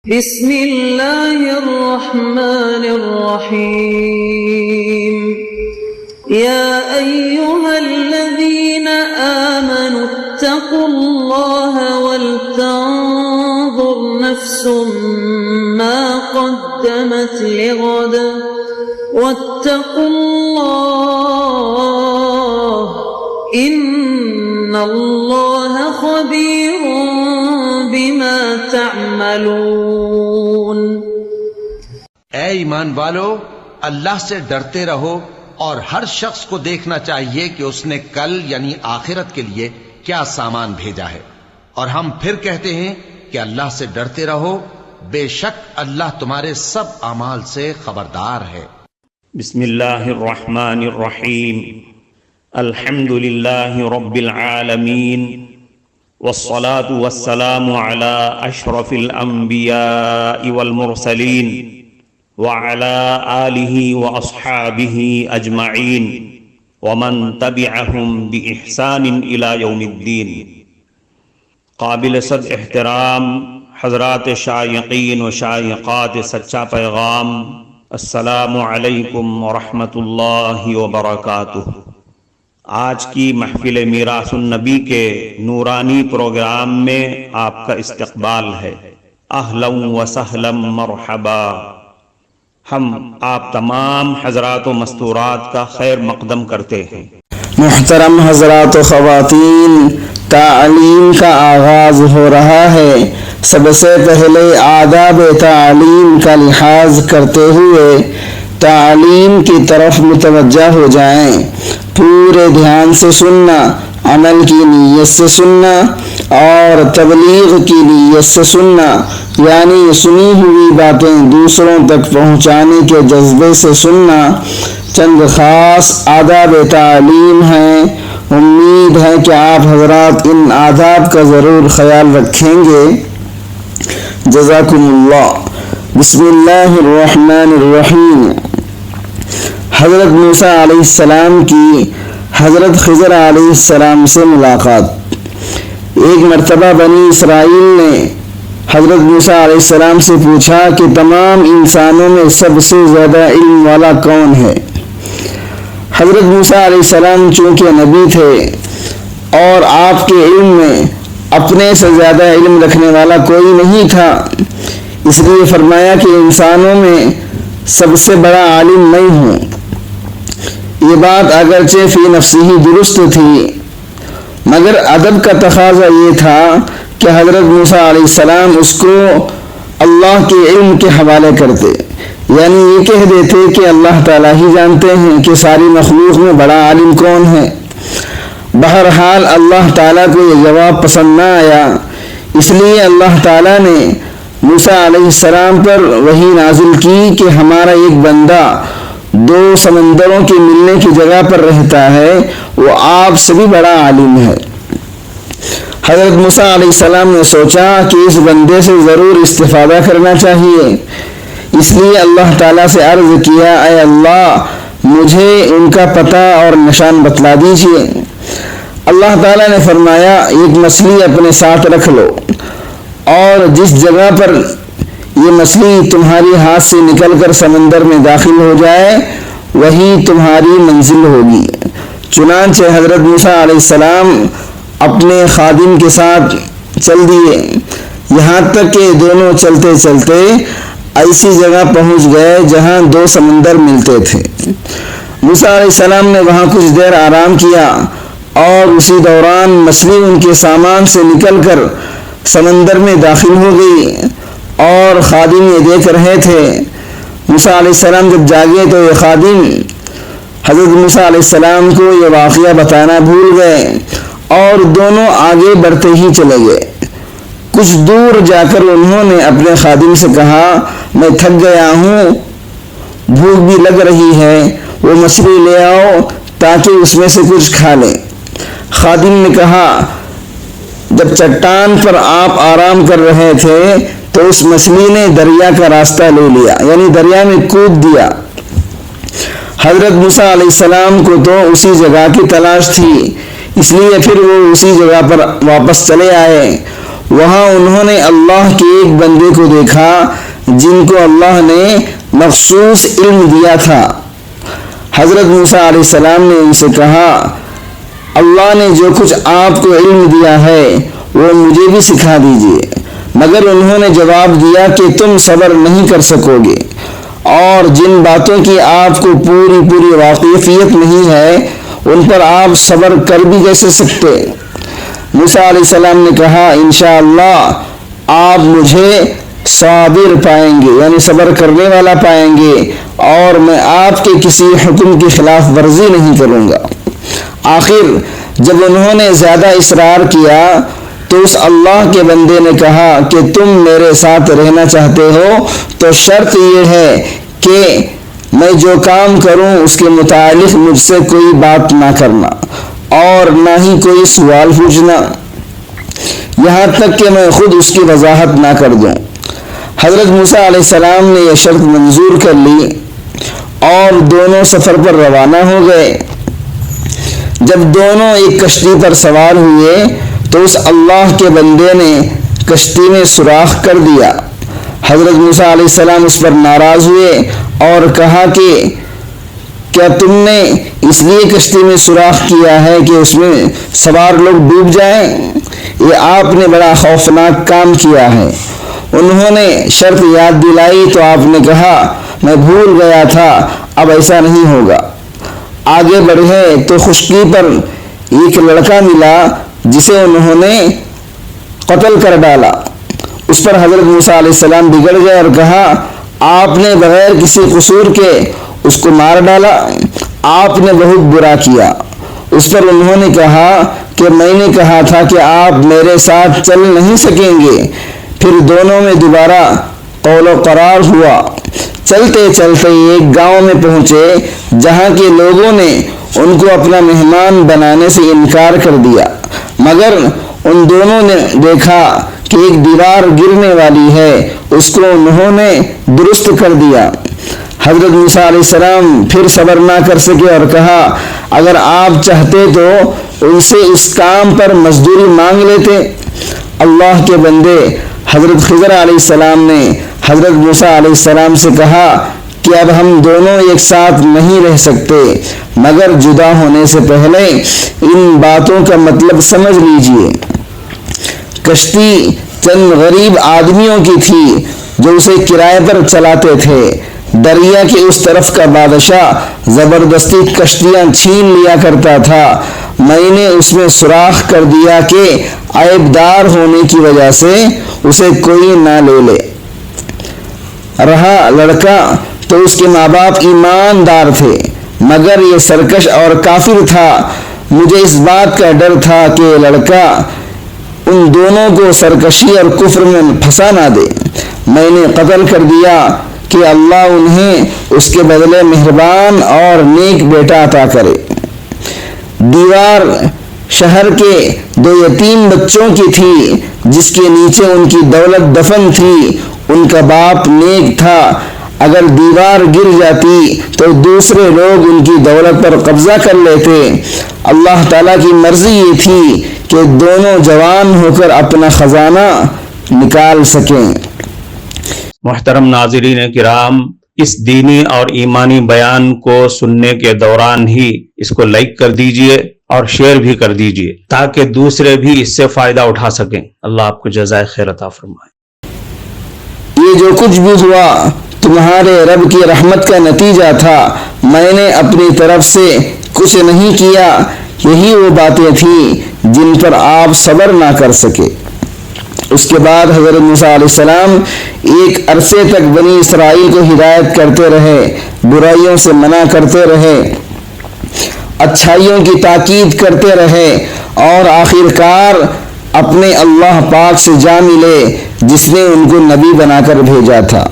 بسم اللہ الرحمن الرحیم یا ایہا الذین آمنوا اتقوا اللہ ولتنظر نفس ما قدمت لغد واتقوا اللہ ان اللہ خبیر بما تعملون۔ اے ایمان والو، اللہ سے ڈرتے رہو اور ہر شخص کو دیکھنا چاہیے کہ اس نے کل یعنی آخرت کے لیے کیا سامان بھیجا ہے، اور ہم پھر کہتے ہیں کہ اللہ سے ڈرتے رہو، بے شک اللہ تمہارے سب اعمال سے خبردار ہے۔ بسم اللہ الرحمن الرحیم، الحمد للہ رب العالمین، والصلاة والسلام على اشرف الانبیاء والمرسلین وعلى آلہ واصحابہ اجمعین ومن تبعہم بإحسان الى یوم الدین۔ قابل صد احترام حضرات شائقین و شائقات سچا پیغام، السلام علیکم ورحمۃ اللہ وبرکاتہ۔ آج کی محفل میراث النبی کے نورانی پروگرام میں آپ کا استقبال ہے۔ اہلا و سہلا مرحبا۔ ہم آپ تمام حضرات و مستورات کا خیر مقدم کرتے ہیں۔ محترم حضرات و خواتین، تعلیم کا آغاز ہو رہا ہے۔ سب سے پہلے آداب تعلیم کا لحاظ کرتے ہوئے تعلیم کی طرف متوجہ ہو جائیں۔ پورے دھیان سے سننا، عمل کی نیت سے سننا اور تبلیغ کی نیت سے سننا، یعنی سنی ہوئی باتیں دوسروں تک پہنچانے کے جذبے سے سننا۔ چند خاص آداب تعلیم ہیں، امید ہے کہ آپ حضرات ان آداب کا ضرور خیال رکھیں گے۔ جزاکم اللہ۔ بسم اللہ الرحمن الرحیم۔ حضرت موسیٰ علیہ السلام کی حضرت خضر علیہ السلام سے ملاقات۔ ایک مرتبہ بنی اسرائیل نے حضرت موسیٰ علیہ السلام سے پوچھا کہ تمام انسانوں میں سب سے زیادہ علم والا کون ہے؟ حضرت موسیٰ علیہ السلام چونکہ نبی تھے اور آپ کے علم میں اپنے سے زیادہ علم رکھنے والا کوئی نہیں تھا، اس لیے فرمایا کہ انسانوں میں سب سے بڑا عالم میں ہوں۔ یہ بات اگرچہ فی نفسی ہی درست تھی، مگر ادب کا تقاضا یہ تھا کہ حضرت موسیٰ علیہ السلام اس کو اللہ کے علم کے حوالے کرتے، یعنی یہ کہہ دیتے کہ اللہ تعالیٰ ہی جانتے ہیں کہ ساری مخلوق میں بڑا عالم کون ہے۔ بہرحال اللہ تعالیٰ کو یہ جواب پسند نہ آیا، اس لیے اللہ تعالیٰ نے موسیٰ علیہ السلام پر وحی نازل کی کہ ہمارا ایک بندہ دو سمندروں کے ملنے کی جگہ پر رہتا ہے، وہ آپ سے بھی بڑا عالم ہے۔ حضرت موسیٰ علیہ السلام نے سوچا کہ اس بندے سے ضرور استفادہ کرنا چاہیے، اس لیے اللہ تعالیٰ سے عرض کیا، اے اللہ مجھے ان کا پتہ اور نشان بتلا دیجیے۔ اللہ تعالیٰ نے فرمایا، ایک مچھلی اپنے ساتھ رکھ لو اور جس جگہ پر یہ مچھلی تمہاری ہاتھ سے نکل کر سمندر میں داخل ہو جائے وہی تمہاری منزل ہوگی۔ چنانچہ حضرت موسیٰ علیہ السلام اپنے خادم کے ساتھ چل دیے، یہاں تک کہ دونوں چلتے چلتے ایسی جگہ پہنچ گئے جہاں دو سمندر ملتے تھے۔ موسیٰ علیہ السلام نے وہاں کچھ دیر آرام کیا اور اسی دوران مچھلی ان کے سامان سے نکل کر سمندر میں داخل ہو گئی اور خادم یہ دیکھ رہے تھے۔ موسیٰ علیہ السلام جب جاگے تو یہ خادم حضرت موسیٰ علیہ السلام کو یہ واقعہ بتانا بھول گئے اور دونوں آگے بڑھتے ہی چلے گئے۔ کچھ دور جا کر انہوں نے اپنے خادم سے کہا، میں تھک گیا ہوں، بھوک بھی لگ رہی ہے، وہ مچھلی لے آؤ تاکہ اس میں سے کچھ کھا لیں۔ خادم نے کہا، جب چٹان پر آپ آرام کر رہے تھے تو اس مچھلی نے دریا کا راستہ لے لیا، یعنی دریا میں کود دیا۔ حضرت موسیٰ علیہ السلام کو تو اسی جگہ کی تلاش تھی، اس لیے پھر وہ اسی جگہ پر واپس چلے آئے۔ وہاں انہوں نے اللہ کے ایک بندے کو دیکھا جن کو اللہ نے مخصوص علم دیا تھا۔ حضرت موسیٰ علیہ السلام نے ان سے کہا، اللہ نے جو کچھ آپ کو علم دیا ہے وہ مجھے بھی سکھا دیجیے۔ مگر انہوں نے جواب دیا کہ تم صبر نہیں کر سکو گے، اور جن باتوں کی آپ کو پوری واقفیت نہیں ہے ان پر آپ صبر کر بھی کیسے سکتے؟ موسیٰ علیہ السلام نے کہا، انشاءاللہ آپ مجھے صابر پائیں گے، یعنی صبر کرنے والا پائیں گے، اور میں آپ کے کسی حکم کی خلاف ورزی نہیں کروں گا۔ آخر جب انہوں نے زیادہ اصرار کیا تو اس اللہ کے بندے نے کہا کہ تم میرے ساتھ رہنا چاہتے ہو تو شرط یہ ہے کہ میں جو کام کروں اس کے متعلق مجھ سے کوئی بات نہ کرنا اور نہ ہی کوئی سوال پوچھنا، یہاں تک کہ میں خود اس کی وضاحت نہ کر دوں۔ حضرت موسیٰ علیہ السلام نے یہ شرط منظور کر لی اور دونوں سفر پر روانہ ہو گئے۔ جب دونوں ایک کشتی پر سوار ہوئے تو اس اللہ کے بندے نے کشتی میں سوراخ کر دیا۔ حضرت موسیٰ علیہ السلام اس پر ناراض ہوئے اور کہا کہ کیا تم نے اس لیے کشتی میں سوراخ کیا ہے کہ اس میں سوار لوگ ڈوب جائیں؟ یہ آپ نے بڑا خوفناک کام کیا ہے۔ انہوں نے شرط یاد دلائی تو آپ نے کہا، میں بھول گیا تھا، اب ایسا نہیں ہوگا۔ آگے بڑھے تو خشکی پر ایک لڑکا ملا جسے انہوں نے قتل کر ڈالا۔ اس پر حضرت موسیٰ علیہ السلام بگڑ گئے اور کہا، آپ نے بغیر کسی قصور کے اس کو مار ڈالا، آپ نے بہت برا کیا۔ اس پر انہوں نے کہا کہ میں نے کہا تھا کہ آپ میرے ساتھ چل نہیں سکیں گے۔ پھر دونوں میں دوبارہ قول و قرار ہوا۔ چلتے چلتے ایک گاؤں میں پہنچے جہاں کے لوگوں نے ان کو اپنا مہمان بنانے سے انکار کر دیا، مگر ان دونوں نے دیکھا کہ ایک دیوار گرنے والی ہے، اس کو انہوں نے درست کر دیا۔ حضرت موسیٰ علیہ السلام پھر صبر نہ کر سکے اور کہا، اگر آپ چاہتے تو ان سے اس کام پر مزدوری مانگ لیتے۔ اللہ کے بندے حضرت خضر علیہ السلام نے حضرت موسیٰ علیہ السلام سے کہا کہ اب ہم دونوں ایک ساتھ نہیں رہ سکتے، مگر جدا ہونے سے پہلے ان باتوں کا مطلب سمجھ لیجئے۔ کشتی چند غریب آدمیوں کی تھی جو اسے کرائے پر چلاتے تھے۔ دریا کے اس طرف کا بادشاہ زبردستی کشتیاں چھین لیا کرتا تھا۔ میں نے اس میں سوراخ کر دیا کہ عیبدار ہونے کی وجہ سے اسے کوئی نہ لے لے۔ رہا لڑکا تو اس کے ماں باپ ایماندار تھے، مگر یہ سرکش اور کافر تھا۔ مجھے اس بات کا ڈر تھا کہ لڑکا ان دونوں کو سرکشی اور کفر میں پھنسا نہ دے۔ میں نے قتل کر دیا کہ اللہ انہیں اس کے بدلے مہربان اور نیک بیٹا عطا کرے۔ دیوار شہر کے 2 یتیم بچوں کی تھی جس کے نیچے ان کی دولت دفن تھی۔ ان کا باپ نیک تھا، اگر دیوار گر جاتی تو دوسرے لوگ ان کی دولت پر قبضہ کر لیتے۔ اللہ تعالیٰ کی مرضی یہ تھی کہ دونوں جوان ہو کر اپنا خزانہ نکال سکیں۔ محترم ناظرین کرام، اس دینی اور ایمانی بیان کو سننے کے دوران ہی اس کو لائک کر دیجئے اور شیئر بھی کر دیجئے تاکہ دوسرے بھی اس سے فائدہ اٹھا سکیں۔ اللہ آپ کو جزائے خیر عطا فرمائے۔ یہ جو کچھ بھی ہوا تمہارے رب کی رحمت کا نتیجہ تھا، میں نے اپنی طرف سے کچھ نہیں کیا، یہی وہ باتیں تھیں جن پر آپ صبر نہ کر سکے۔ اس کے بعد حضرت موسیٰ علیہ السلام ایک عرصے تک بنی اسرائیل کو ہدایت کرتے رہے، برائیوں سے منع کرتے رہے، اچھائیوں کی تاکید کرتے رہے، اور آخرکار اپنے اللہ پاک سے جا ملے جس نے ان کو نبی بنا کر بھیجا تھا۔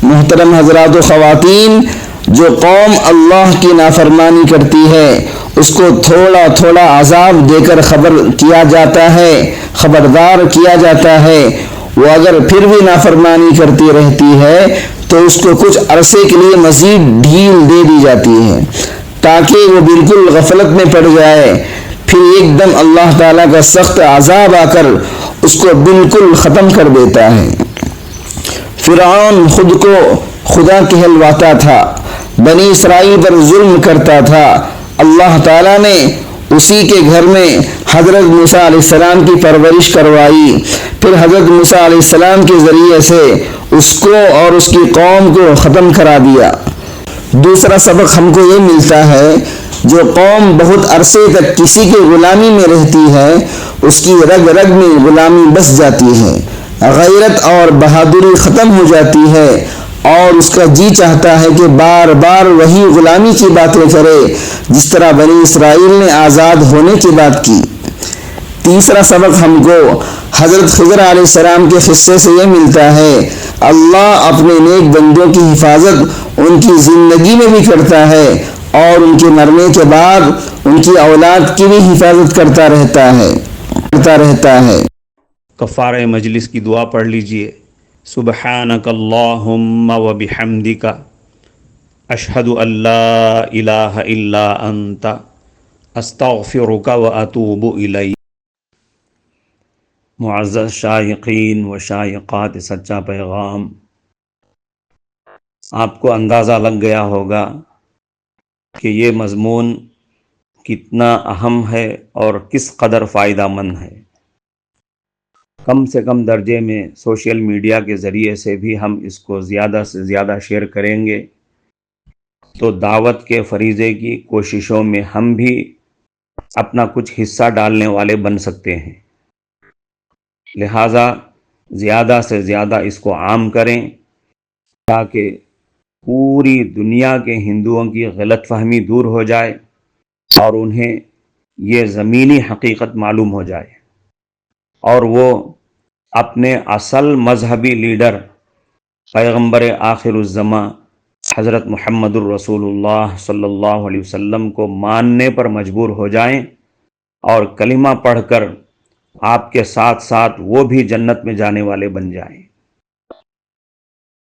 محترم حضرات و خواتین، جو قوم اللہ کی نافرمانی کرتی ہے اس کو تھوڑا تھوڑا عذاب دے کر خبردار کیا جاتا ہے۔ وہ اگر پھر بھی نافرمانی کرتی رہتی ہے تو اس کو کچھ عرصے کے لیے مزید ڈھیل دے دی جاتی ہے تاکہ وہ بالکل غفلت میں پڑ جائے، پھر ایک دم اللہ تعالیٰ کا سخت عذاب آ کر اس کو بالکل ختم کر دیتا ہے۔ فرعون خود کو خدا کہلواتا تھا، بنی اسرائیل پر ظلم کرتا تھا۔ اللہ تعالیٰ نے اسی کے گھر میں حضرت موسیٰ علیہ السلام کی پرورش کروائی، پھر حضرت موسیٰ علیہ السلام کے ذریعے سے اس کو اور اس کی قوم کو ختم کرا دیا۔ دوسرا سبق ہم کو یہ ملتا ہے، جو قوم بہت عرصے تک کسی کے غلامی میں رہتی ہے، اس کی رگ رگ میں غلامی بس جاتی ہے، غیرت اور بہادری ختم ہو جاتی ہے، اور اس کا جی چاہتا ہے کہ بار بار وہی غلامی کی باتیں کرے جس طرح بنی اسرائیل نے آزاد ہونے کی بات کی۔ تیسرا سبق ہم کو حضرت خضر علیہ السلام کے قصے سے یہ ملتا ہے، اللہ اپنے نیک بندوں کی حفاظت ان کی زندگی میں بھی کرتا ہے، اور ان کے مرنے کے بعد ان کی اولاد کی بھی حفاظت کرتا رہتا ہے۔ کفارہ مجلس کی دعا پڑھ لیجئے۔ سبحانک اللہم و بحمدک اشہد ان لا الہ الا انت استغفرک و اتوب الیک۔ معزز شائقین و شائقات سچا پیغام، آپ کو اندازہ لگ گیا ہوگا کہ یہ مضمون کتنا اہم ہے اور کس قدر فائدہ مند ہے۔ کم سے کم درجے میں سوشل میڈیا کے ذریعے سے بھی ہم اس کو زیادہ سے زیادہ شیئر کریں گے تو دعوت کے فریضے کی کوششوں میں ہم بھی اپنا کچھ حصہ ڈالنے والے بن سکتے ہیں۔ لہٰذا زیادہ سے زیادہ اس کو عام کریں تاکہ پوری دنیا کے ہندوؤں کی غلط فہمی دور ہو جائے اور انہیں یہ زمینی حقیقت معلوم ہو جائے، اور وہ اپنے اصل مذہبی لیڈر پیغمبر آخر الزماں حضرت محمد الرسول اللہ صلی اللہ علیہ وسلم کو ماننے پر مجبور ہو جائیں، اور کلمہ پڑھ کر آپ کے ساتھ ساتھ وہ بھی جنت میں جانے والے بن جائیں۔